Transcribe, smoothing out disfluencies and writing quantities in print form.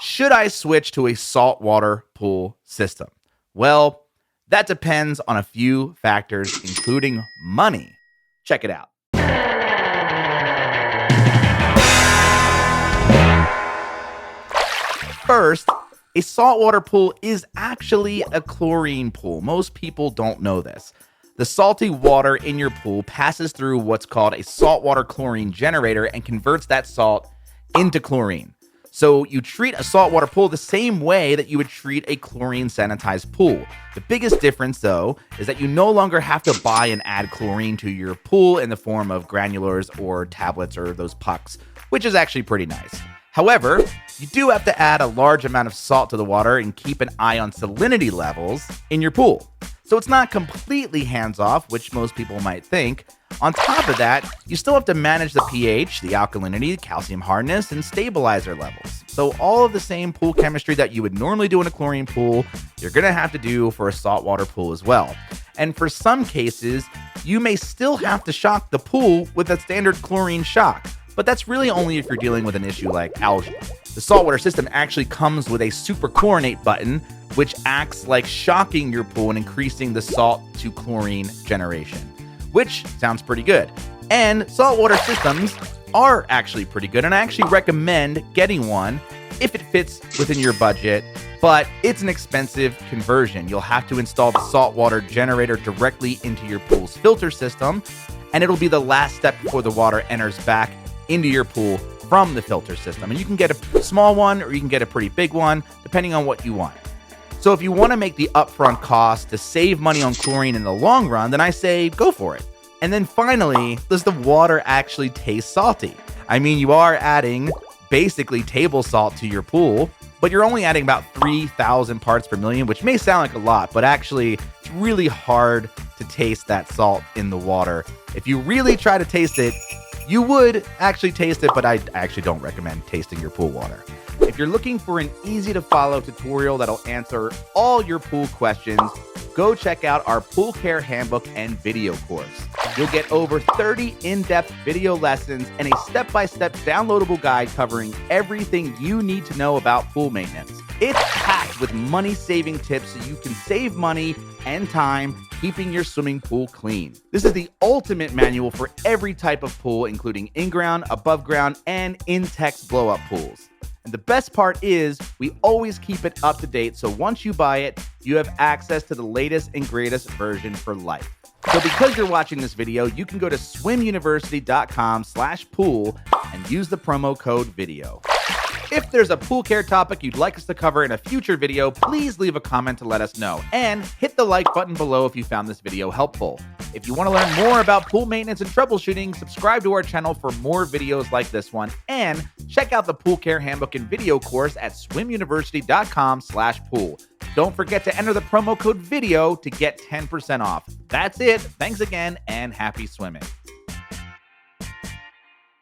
Should I switch to a saltwater pool system? Well, that depends on a few factors, including money. Check it out. First, a saltwater pool is actually a chlorine pool. Most people don't know this. The salty water in your pool passes through what's called a saltwater chlorine generator and converts that salt into chlorine. So you treat a saltwater pool the same way that you would treat a chlorine sanitized pool. The biggest difference, though, is that you no longer have to buy and add chlorine to your pool in the form of granulars or tablets or those pucks, which is actually pretty nice. However, you do have to add a large amount of salt to the water and keep an eye on salinity levels in your pool. So it's not completely hands-off, which most people might think. On top of that, you still have to manage the pH, the alkalinity, calcium hardness, and stabilizer levels. So all of the same pool chemistry that you would normally do in a chlorine pool, you're going to have to do for a saltwater pool as well. And for some cases, you may still have to shock the pool with a standard chlorine shock. But that's really only if you're dealing with an issue like algae. The saltwater system actually comes with a superchlorinate button, which acts like shocking your pool and increasing the salt to chlorine generation, which sounds pretty good. And saltwater systems are actually pretty good, and I actually recommend getting one if it fits within your budget, but it's an expensive conversion. You'll have to install the saltwater generator directly into your pool's filter system, and it'll be the last step before the water enters back into your pool from the filter system. And you can get a small one or you can get a pretty big one, depending on what you want. So if you want to make the upfront cost to save money on chlorine in the long run, then I say go for it. And then finally, does the water actually taste salty? I mean, you are adding basically table salt to your pool, but you're only adding about 3,000 parts per million, which may sound like a lot, but actually it's really hard to taste that salt in the water. If you really try to taste it, you would actually taste it, but I actually don't recommend tasting your pool water. If you're looking for an easy-to-follow tutorial that'll answer all your pool questions, go check out our Pool Care Handbook and video course. You'll get over 30 in-depth video lessons and a step-by-step downloadable guide covering everything you need to know about pool maintenance. It's packed with money-saving tips so you can save money and time keeping your swimming pool clean. This is the ultimate manual for every type of pool, including in-ground, above ground, and in-text blow-up pools. And the best part is we always keep it up to date, so once you buy it, you have access to the latest and greatest version for life. So because you're watching this video, you can go to swimuniversity.com/pool and use the promo code video. If there's a pool care topic you'd like us to cover in a future video, please leave a comment to let us know. And hit the like button below if you found this video helpful. If you want to learn more about pool maintenance and troubleshooting, subscribe to our channel for more videos like this one. And check out the Pool Care Handbook and video course at swimuniversity.com/pool. Don't forget to enter the promo code video to get 10% off. That's it. Thanks again and happy swimming.